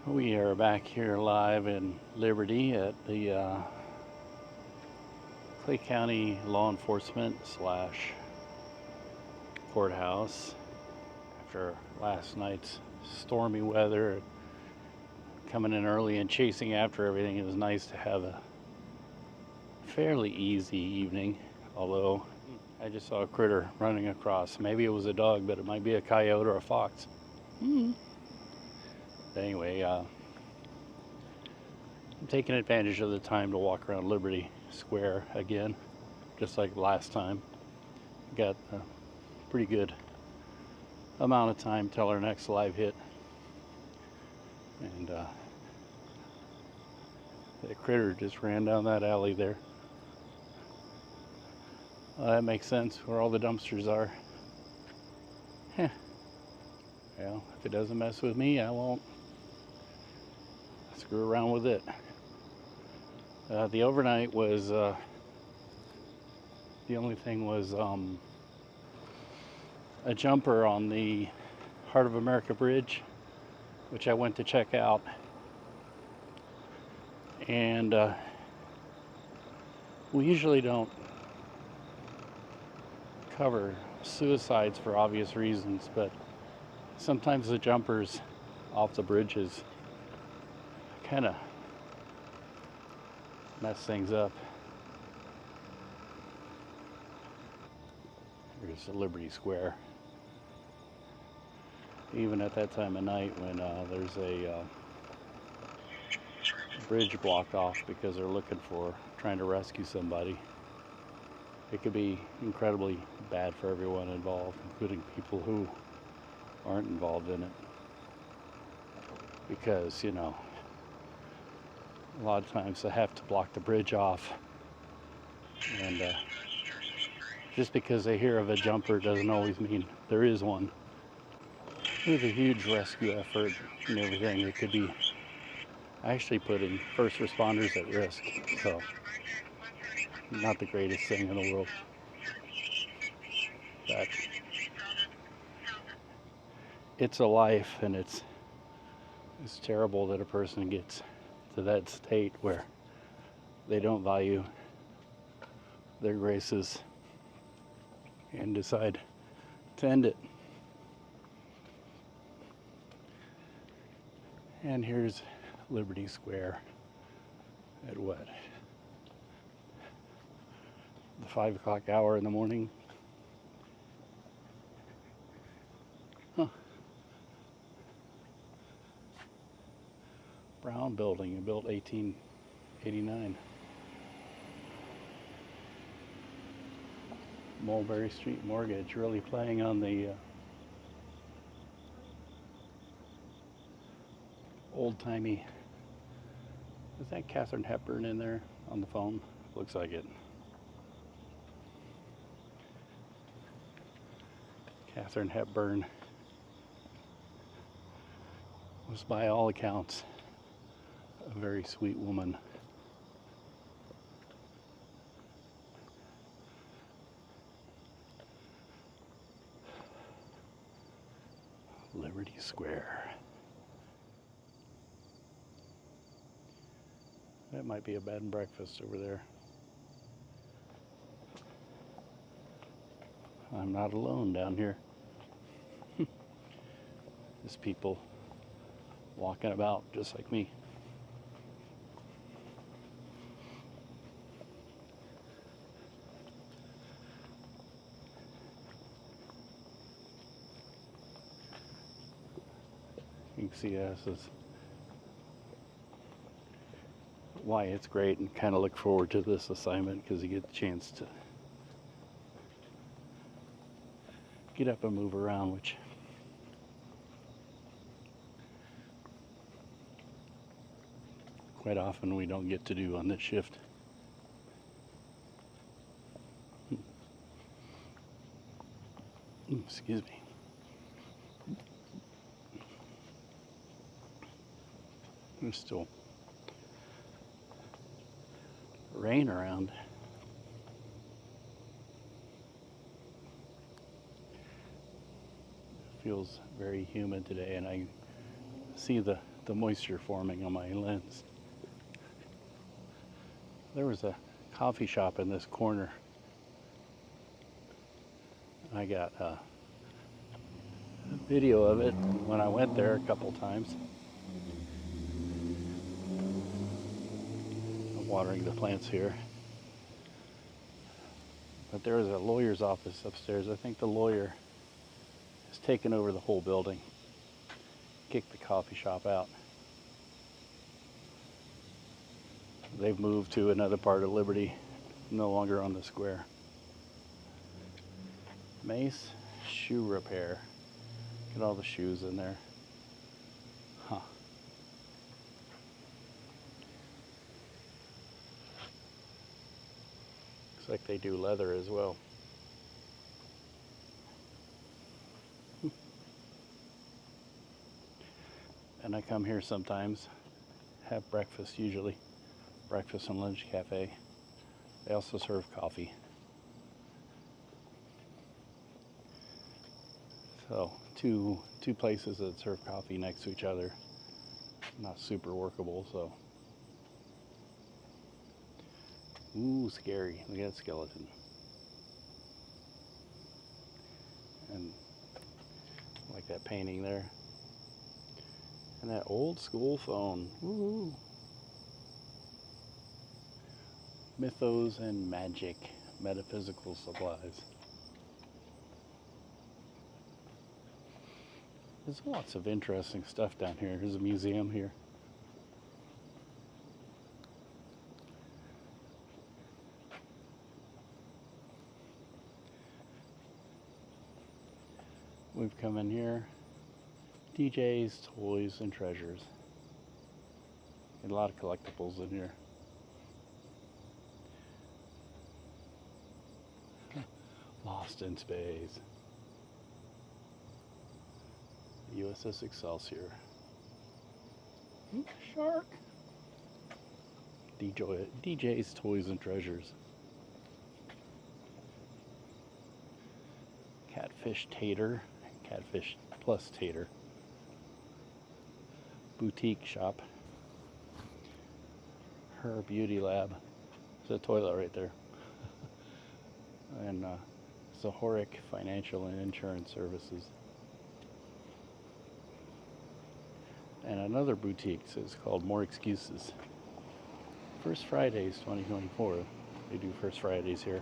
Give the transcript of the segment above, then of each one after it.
We are back here live in Liberty at the Clay County Law Enforcement / courthouse after last night's stormy weather. Coming in early and chasing after everything, it was nice to have a fairly easy evening, although I just saw a critter running across. Maybe it was a dog, but it might be a coyote or a fox. Anyway, I'm taking advantage of the time to walk around Liberty Square again, just like last time. Got a pretty good amount of time till our next live hit. And that critter just ran down that alley there. That makes sense, where all the dumpsters are. Well, if it doesn't mess with me, I won't screw around with it. The overnight was, the only thing was a jumper on the Heart of America Bridge, which I went to check out. And we usually don't cover suicides for obvious reasons, but sometimes the jumpers off the bridges kind of mess things up. Here's the Liberty Square. Even at that time of night when there's a bridge blocked off because they're trying to rescue somebody, it could be incredibly bad for everyone involved, including people who aren't involved in it. Because, a lot of times they have to block the bridge off, and just because they hear of a jumper doesn't always mean there is one. With a huge rescue effort and everything, it could be actually putting first responders at risk. So, not the greatest thing in the world. But it's a life, and it's terrible that a person gets to that state where they don't value their graces and decide to end it. And here's Liberty Square at what? The 5 o'clock hour in the morning. Brown building, built 1889. Mulberry Street Mortgage, really playing on the old-timey. Is that Katharine Hepburn in there on the phone? Looks like it. Katharine Hepburn was, by all accounts, a very sweet woman. Liberty Square. That might be a bed and breakfast over there. I'm not alone down here. There's people walking about just like me. You can see this is why it's great, and kind of look forward to this assignment, because you get the chance to get up and move around, which quite often we don't get to do on this shift. Excuse me. There's still rain around. Feels very humid today, and I see the the moisture forming on my lens. There was a coffee shop in this corner. I got a video of it when I went there a couple times. I'm watering the plants here. But there is a lawyer's office upstairs. I think the lawyer has taken over the whole building, kicked the coffee shop out. They've moved to another part of Liberty, no longer on the square. Mace Shoe Repair. Get all the shoes in there. Huh. Looks like they do leather as well. And I come here sometimes, have breakfast usually. Breakfast and lunch cafe. They also serve coffee. So two places that serve coffee next to each other. Not super workable, so. Ooh, scary. Look at that skeleton. And I like that painting there. And that old school phone. Woo! Mythos and magic, metaphysical supplies. There's lots of interesting stuff down here. There's a museum here. We've come in here. DJ's, toys, and treasures. And a lot of collectibles in here. Lost in space. USS Excelsior. Shark. DJ's Toys and Treasures. Catfish Tater. Catfish plus Tater. Boutique shop. Her Beauty Lab. There's a toilet right there. And Zahoric Financial and Insurance Services. And another boutique is called More Excuses. First Fridays 2024. They do First Fridays here.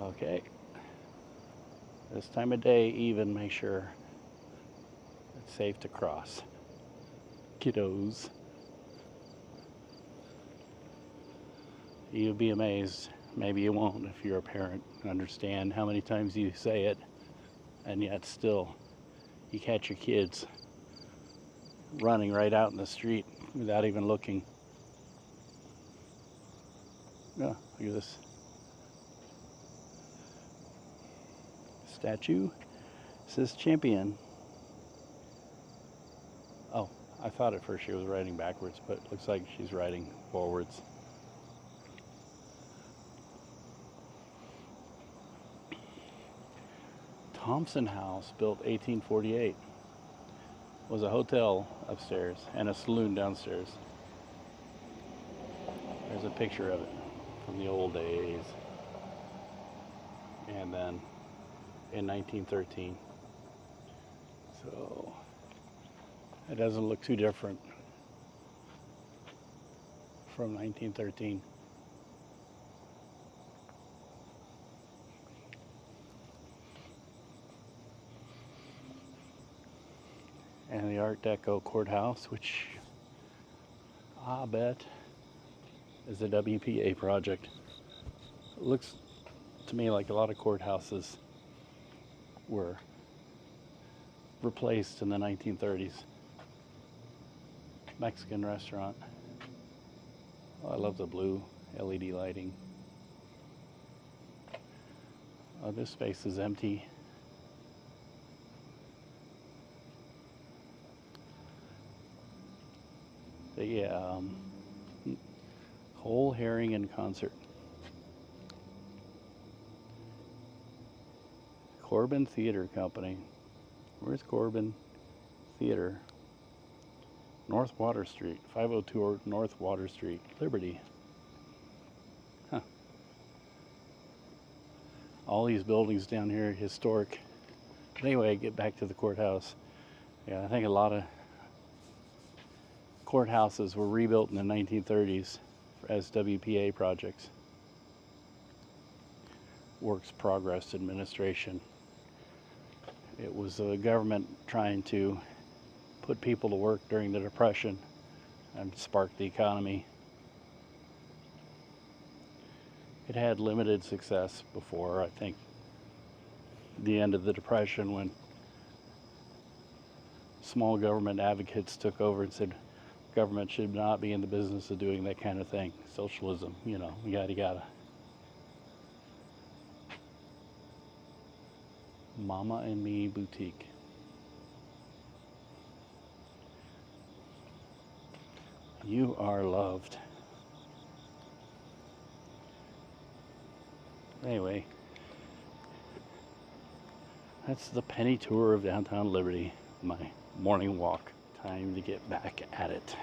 Okay. This time of day, even make sure it's safe to cross. Kiddos. You'll be amazed. Maybe you won't if you're a parent. Understand how many times you say it, and yet still you catch your kids running right out in the street without even looking. Oh, look at this statue. It says champion. Oh, I thought at first she was riding backwards, but it looks like she's riding forwards. Thompson House, built 1848, was a hotel upstairs and a saloon downstairs. There's a picture of it from the old days. And then in 1913. So it doesn't look too different from 1913. And the Art Deco courthouse, which I bet is a WPA project. It looks to me like a lot of courthouses were replaced in the 1930s. Mexican restaurant. Oh, I love the blue LED lighting. Oh, this space is empty. Yeah, Cole Herring in concert. Corbin Theater Company. Where's Corbin Theater? North Water Street, 502 North Water Street, Liberty. Huh. All these buildings down here are historic. But anyway, get back to the courthouse. Yeah, I think a lot of courthouses were rebuilt in the 1930s as WPA projects. Works Progress Administration. It was the government trying to put people to work during the Depression and spark the economy. It had limited success before, I think, the end of the Depression, when small government advocates took over and said government should not be in the business of doing that kind of thing. Socialism, you know, yada yada. Mama and Me Boutique. You are loved. Anyway, that's the penny tour of downtown Liberty. My morning walk. Time to get back at it.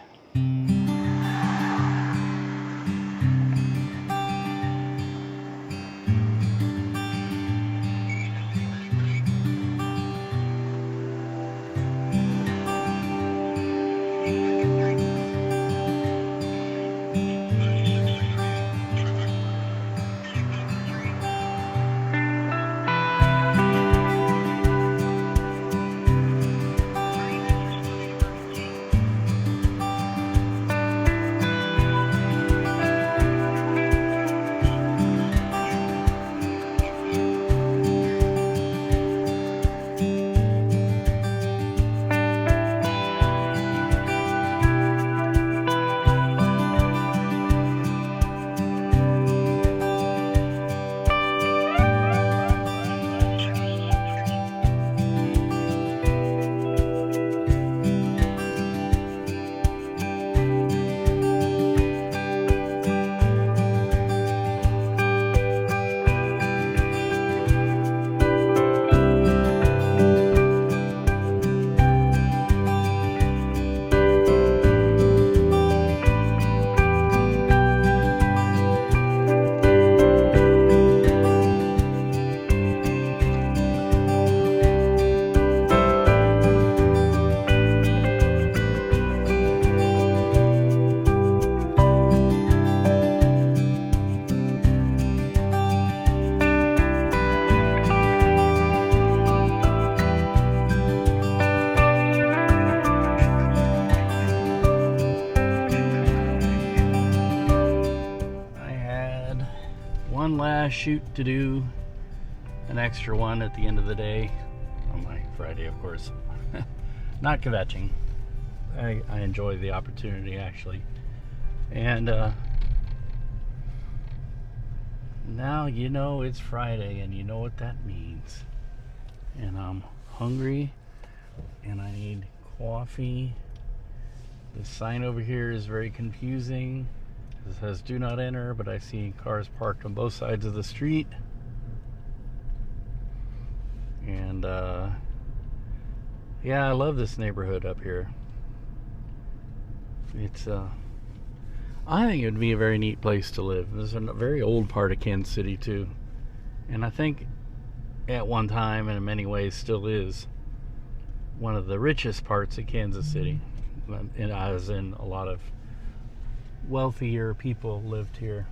One last shoot to do, an extra one at the end of the day on my Friday, of course. Not kvetching. I enjoy the opportunity, actually. And now you know it's Friday, and you know what that means. And I'm hungry, and I need coffee. The sign over here is very confusing. It says do not enter, but I see cars parked on both sides of the street. And yeah, I love this neighborhood up here. It's I think it would be a very neat place to live. This is a very old part of Kansas City too, and I think at one time, and in many ways still is, one of the richest parts of Kansas City, and as in a lot of wealthier people lived here.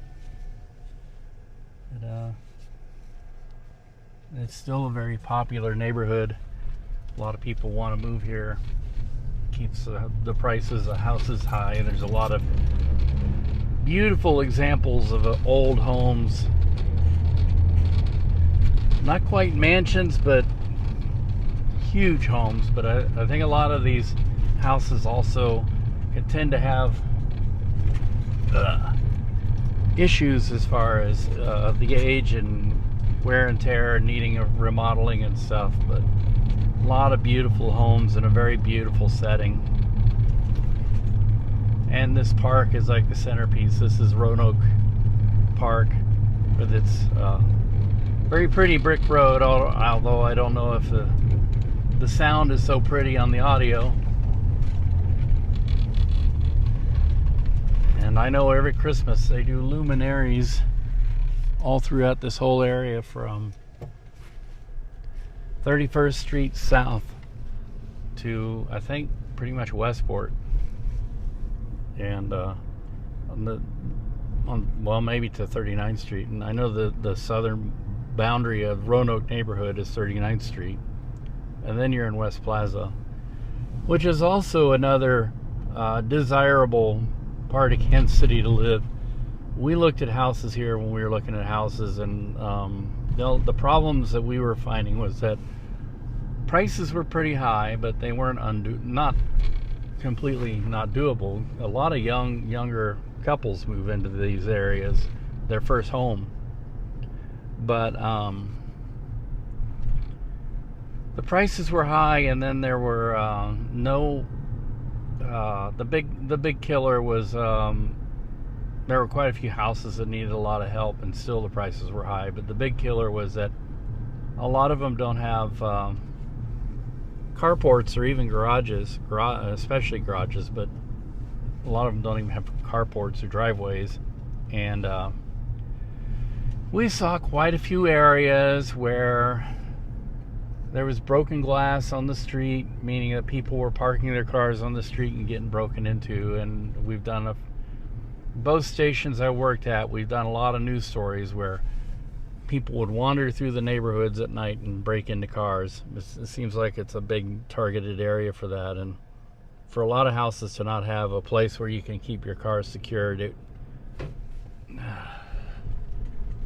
But, it's still a very popular neighborhood. A lot of people want to move here. Keeps the prices of houses high, and there's a lot of beautiful examples of old homes. Not quite mansions, but huge homes. But I think a lot of these houses also can tend to have issues as far as the age and wear and tear and needing of remodeling and stuff. But a lot of beautiful homes in a very beautiful setting. And this park is like the centerpiece. This is Roanoke Park with its Very pretty brick road, although I don't know if the sound is so pretty on the audio. And I know every Christmas they do luminaries all throughout this whole area from 31st Street south to, I think, pretty much Westport. And well, maybe to 39th Street. And I know the southern boundary of Roanoke neighborhood is 39th Street. And then you're in West Plaza, which is also another desirable part of Kansas City to live. We looked at houses here when we were looking at houses, and the problems that we were finding was that prices were pretty high, but they weren't not completely not doable. A lot of younger couples move into these areas, their first home, but the prices were high, and then there were the big killer was there were quite a few houses that needed a lot of help, and still the prices were high. But the big killer was that a lot of them don't have carports or even garages, especially garages, but a lot of them don't even have carports or driveways. And we saw quite a few areas where there was broken glass on the street, meaning that people were parking their cars on the street and getting broken into. And we've done both stations I worked at, we've done a lot of news stories where people would wander through the neighborhoods at night and break into cars. It seems like it's a big targeted area for that, and for a lot of houses to not have a place where you can keep your car secured, it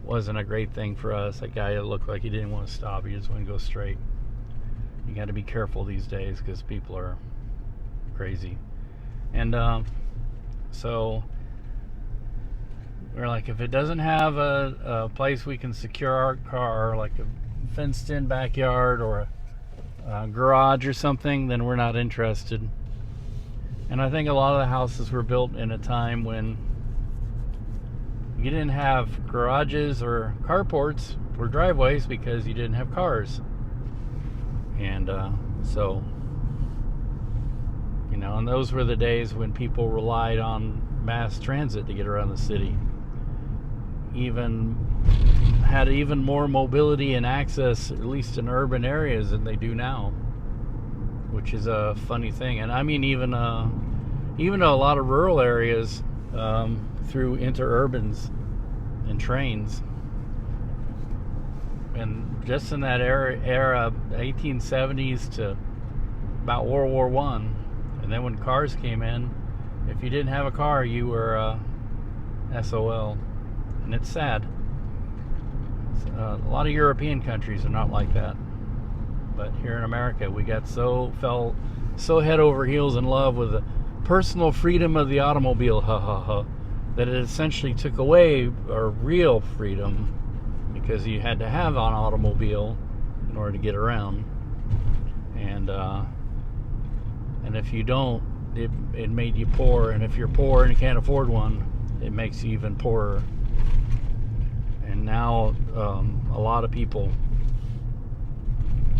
wasn't a great thing for us. That guy, it looked like he didn't want to stop, he just wanted to go straight. You got to be careful these days because people are crazy. And so we're like, if it doesn't have a place we can secure our car, like a fenced in backyard or a garage or something, then we're not interested. And I think a lot of the houses were built in a time when you didn't have garages or carports or driveways because you didn't have cars. And so, you know, and those were the days when people relied on mass transit to get around the city. Had even more mobility and access, at least in urban areas, than they do now, which is a funny thing. And I mean, even a lot of rural areas through interurbans and trains. And just in that era, 1870s to about World War I, and then when cars came in, if you didn't have a car, you were SOL. And it's sad. A lot of European countries are not like that, but here in America, we fell so head over heels in love with the personal freedom of the automobile, that it essentially took away our real freedom, because you had to have an automobile in order to get around, and if you don't, it made you poor, and if you're poor and you can't afford one, it makes you even poorer. And now a lot of people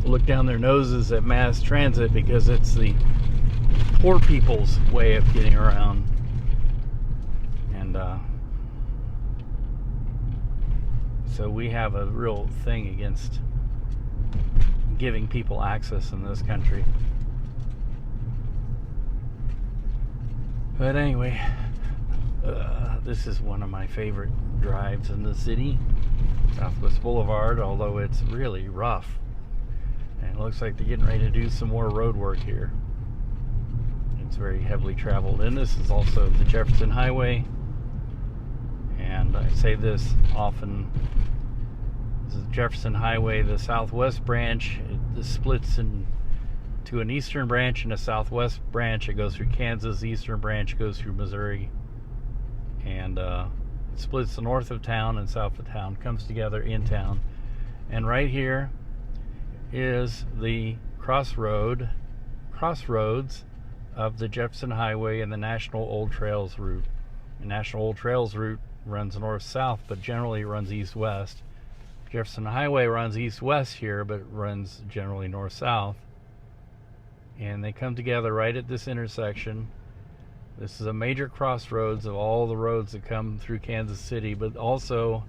look down their noses at mass transit because it's the poor people's way of getting around. And so we have a real thing against giving people access in this country. But anyway, this is one of my favorite drives in the city, Southwest Boulevard, although it's really rough. And it looks like they're getting ready to do some more road work here. It's very heavily traveled. And this is also the Jefferson Highway. And I say this often. This is Jefferson Highway, the southwest branch. It splits into an eastern branch and a southwest branch. It goes through Kansas. The eastern branch goes through Missouri. And it splits the north of town and south of town, comes together in town. And right here is the crossroads of the Jefferson Highway and the National Old Trails route. The National Old Trails route runs north-south, but generally runs east-west, Jefferson Highway runs east-west here, but runs generally north-south. And they come together right at this intersection. This is a major crossroads of all the roads that come through Kansas City, but also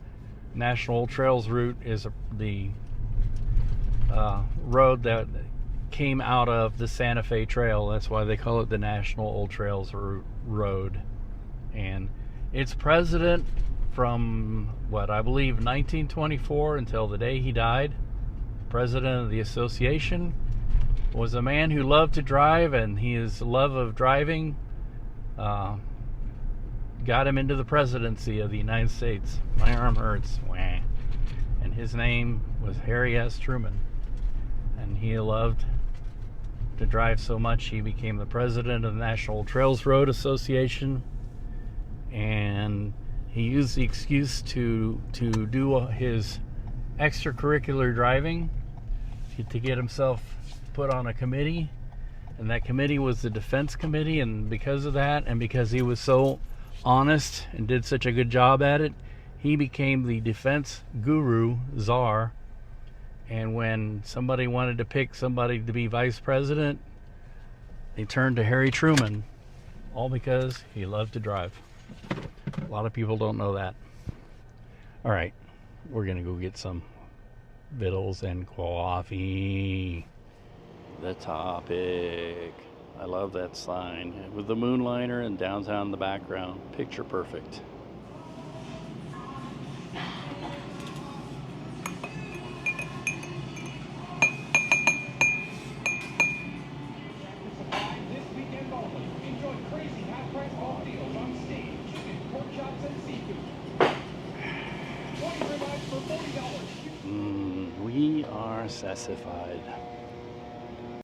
National Old Trails route is the road that came out of the Santa Fe Trail. That's why they call it the National Old Trails Road. And its president from, what, I believe 1924 until the day he died, president of the association, was a man who loved to drive, and his love of driving got him into the presidency of the United States. My arm hurts. Wah. And his name was Harry S. Truman. And he loved to drive so much he became the president of the National Trails Road Association. And he used the excuse to do his extracurricular driving to get himself put on a committee. And that committee was the Defense Committee, and because of that, and because he was so honest and did such a good job at it, he became the defense guru, czar. And when somebody wanted to pick somebody to be vice president, they turned to Harry Truman, all because he loved to drive. A lot of people don't know that. All right, we're gonna go get some victuals and coffee. The Topic. I love that sign with the moonliner and downtown in the background. Picture perfect. This weekend only. Enjoy crazy half-price all deals on steak, chicken, pork chops, and seafood. 20 ribeyes for $40. We are sassified.